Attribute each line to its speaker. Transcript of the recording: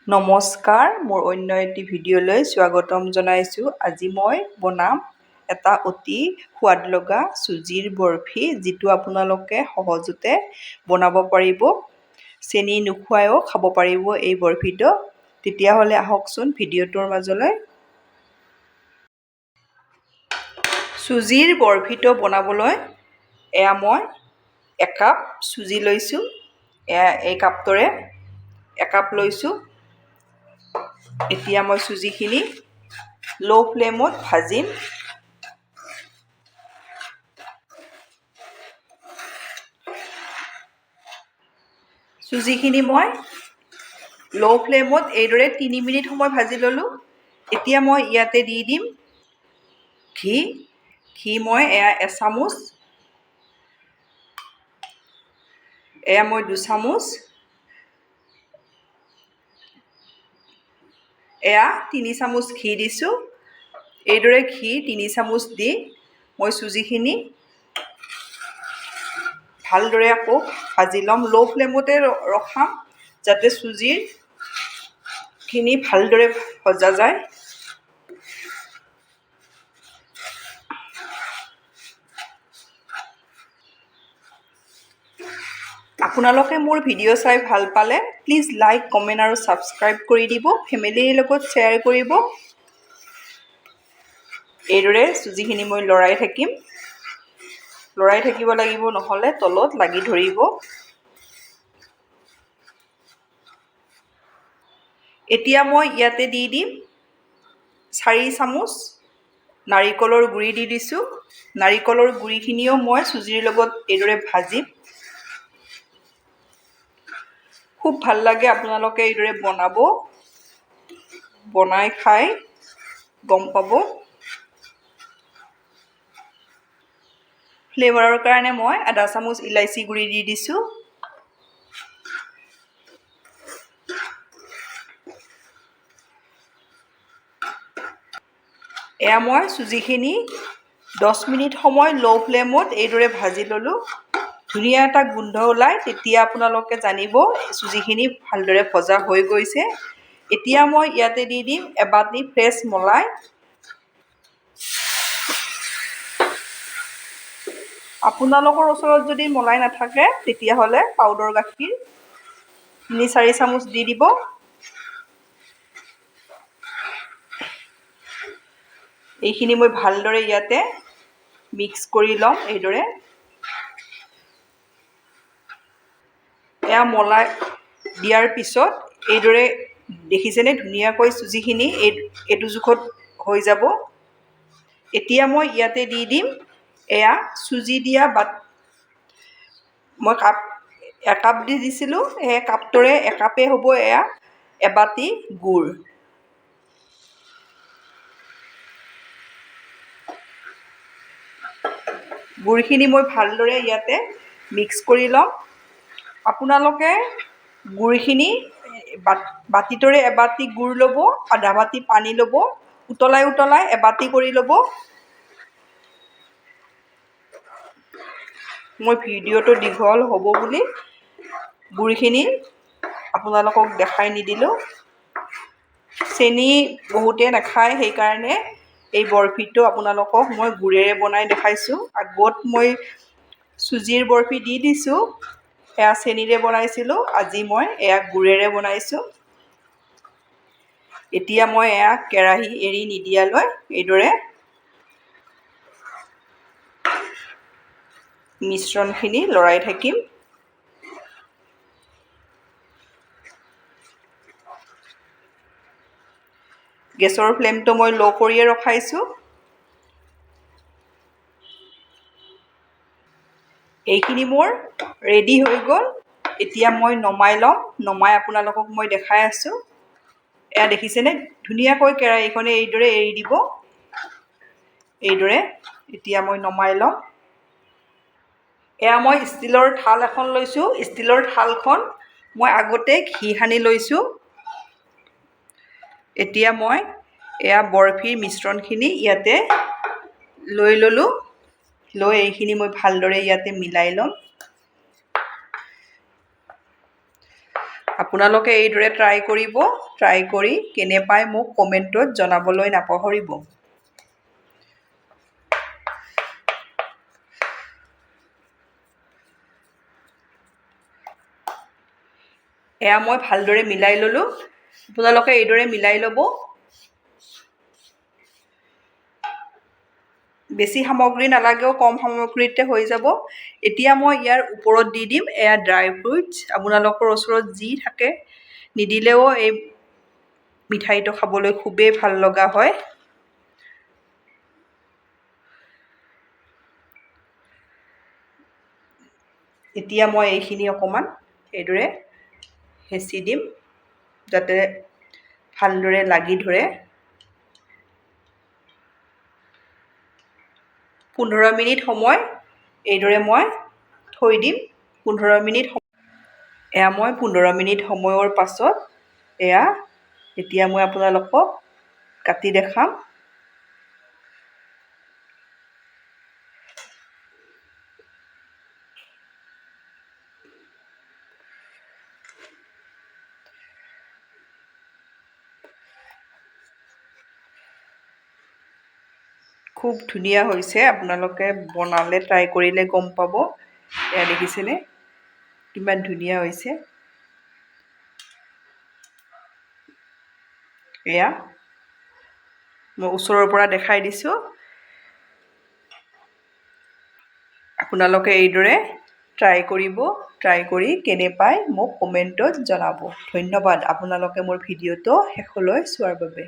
Speaker 1: নমস্কাৰ, মোৰ অন্য এটি ভিডিঅ'লৈ স্বাগতম জনাইছোঁ। আজি মই বনাম এটা অতি সোৱাদ লগা চুজিৰ বৰফি, যিটো আপোনালোকে সহজতে বনাব পাৰিব। চেনি নোখোৱায়ো খাব পাৰিব এই বৰফিটো। তেতিয়াহ'লে আহকচোন ভিডিঅ'টোৰ মাজলৈ। চুজিৰ বৰফিটো বনাবলৈ মই একাপ চুজি লৈছোঁ। এই কাপটোৰে একাপ লৈছোঁ। এতিয়া মই চুজিখিনি ল' ফ্লেমত ভাজিম। চুজিখিনি মই ল' ফ্লেমত এইদৰে 3 মিনিট সময় ভাজি ল'লোঁ। এতিয়া মই ইয়াতে দি দিম ঘি মই এচামুচ, মই 2 চামুচ, 3 চামুচ ঘি দিছোঁ। এইদৰে ঘি 3 চামুচ দি মই চুজিখিনি ভালদৰে আকৌ ভাজি ল'ম। ল' ফ্লেমতে ৰখাম যাতে চুজিখিনি ভালদৰে ভজা যায়। আপোনালোকে মোৰ ভিডিঅ' চাই ভাল পালে প্লিজ লাইক, কমেণ্ট আৰু ছাবস্ক্ৰাইব কৰি দিব। ফেমিলিৰ লগত শ্বেয়াৰ কৰিব। এইদৰে চুজিখিনি মই লৰাই থাকিম। লৰাই থাকিব লাগিব, নহ'লে তলত লাগি ধৰিব। এতিয়া মই ইয়াতে দি দিম 4 চামুচ নাৰিকলৰ গুড়ি দি দিছোঁ। নাৰিকলৰ গুড়িখিনিও মই চুজিৰ লগত এইদৰে ভাজিম। খুব ভাল লাগে, আপোনালোকে এইদৰে বনাই খাই গম পাব। ফ্লেভাৰৰ কাৰণে মই আধা চামুচ ইলাইচি গুড়ি দি দিছোঁ। মই চুজিখিনি 10 মিনিট সময় ল' ফ্লেমত এইদৰে ভাজি ল'লোঁ। ধুনীয়া এটা গোন্ধ ওলায়, তেতিয়া আপোনালোকে জানিব চুজিখিনি ভালদৰে ভজা হৈ গৈছে। এতিয়া মই ইয়াতে দি দিম এবাটি ফ্ৰেছ মলাই। আপোনালোকৰ ওচৰত যদি মলাই নাথাকে তেতিয়াহ'লে পাউডাৰ গাখীৰ 3-4 চামুচ দি দিব। এইখিনি মই ভালদৰে ইয়াতে মিক্স কৰি ল'ম। এইদৰে মলাই দিয়াৰ পিছত এইদৰে দেখিছেনে ধুনীয়াকৈ চুজিখিনি এইটো জোখত হৈ যাব। এতিয়া মই ইয়াতে দি দিম চুজি দিয়া মই একাপ দি দিছিলোঁ। সেই কাপটোৰে একাপেই হ'ব এবাটি গুড়। গুড়খিনি মই ভালদৰে ইয়াতে মিক্স কৰি ল'ম। আপোনালোকে গুড়খিনি বাতিটোৰে এবাটি গুড় ল'ব, আধা বাটি পানী ল'ব, উতলাই এবাটি কৰি ল'ব। মই ভিডিঅ'টো দীঘল হ'ব বুলি গুড়খিনি আপোনালোকক দেখাই নিদিলোঁ। চেনি বহুতে নাখায়, সেইকাৰণে এই বৰফিটো আপোনালোকক মই গুড়েৰে বনাই দেখাইছোঁ। আগত মই চুজিৰ বৰফি দি দিছোঁ, চেনিৰে বনাইছিলোঁ। আজি মই গুড়েৰে বনাইছোঁ। এতিয়া মই কেৰাহী এৰি নিদিয়ালৈ এইদৰে মিশ্ৰণখিনি লৰাই থাকিম। গেছৰ ফ্লেমটো মই ল' কৰিয়ে ৰখাইছোঁ। এইখিনি মোৰ ৰেডি হৈ গ'ল। এতিয়া মই নমাই ল'ম। নমাই আপোনালোকক মই দেখাই আছোঁ। দেখিছেনে ধুনীয়াকৈ কেৰাহীখনে এইদৰে এৰি দিব। এইদৰে এতিয়া মই নমাই ল'ম। মই ষ্টীলৰ থাল এখন লৈছোঁ। ষ্টীলৰ থালখন মই আগতে ঘি সানি লৈছোঁ। এতিয়া মই বৰফিৰ মিশ্ৰণখিনি ইয়াতে লৈ ল'লোঁ। এইখিনি মই ভালদৰে ইয়াতে মিলাই ল'ম। আপোনালোকে এইদৰে ট্ৰাই কৰিব, ট্ৰাই কৰি কেনে পায় মোক কমেণ্টত জনাবলৈ নাপাহৰিব। এয়া মই ভালদৰে মিলাই ল'লোঁ। আপোনালোকে এইদৰে মিলাই ল'ব। বেছি সামগ্ৰী নালাগেও, কম সামগ্ৰীতে হৈ যাব। এতিয়া মই ইয়াৰ ওপৰত দি দিম এয়া ড্ৰাই ফ্ৰুটছ। আপোনালোকৰ ওচৰত যি থাকে নিদিলেও এই মিঠাইটো খাবলৈ খুবেই ভাল লগা হয়। এতিয়া মই এইখিনি অকণমান এইদৰে হেঁচি দিম যাতে ভালদৰে লাগি ধৰে। 15 মিনিট সময় এইদৰে মই থৈ দিম। 15 মিনিট এয়া মই 15 মিনিট সময়ৰ পাছত এয়া এতিয়া মই আপোনালোকক কাটি দেখাম। খুব ধুনীয়া হৈছে। আপোনালোকে বনালে ট্ৰাই কৰিলে গম পাব। এয়া দেখিছেনে কিমান ধুনীয়া হৈছে। এয়া মই ওচৰৰ পৰা দেখাই দিছোঁ। আপোনালোকে এইদৰে ট্ৰাই কৰিব, ট্ৰাই কৰি কেনে পায় মোক কমেণ্টত জনাব। ধন্যবাদ আপোনালোকে মোৰ ভিডিঅ'টো শেষলৈ চোৱাৰ বাবে।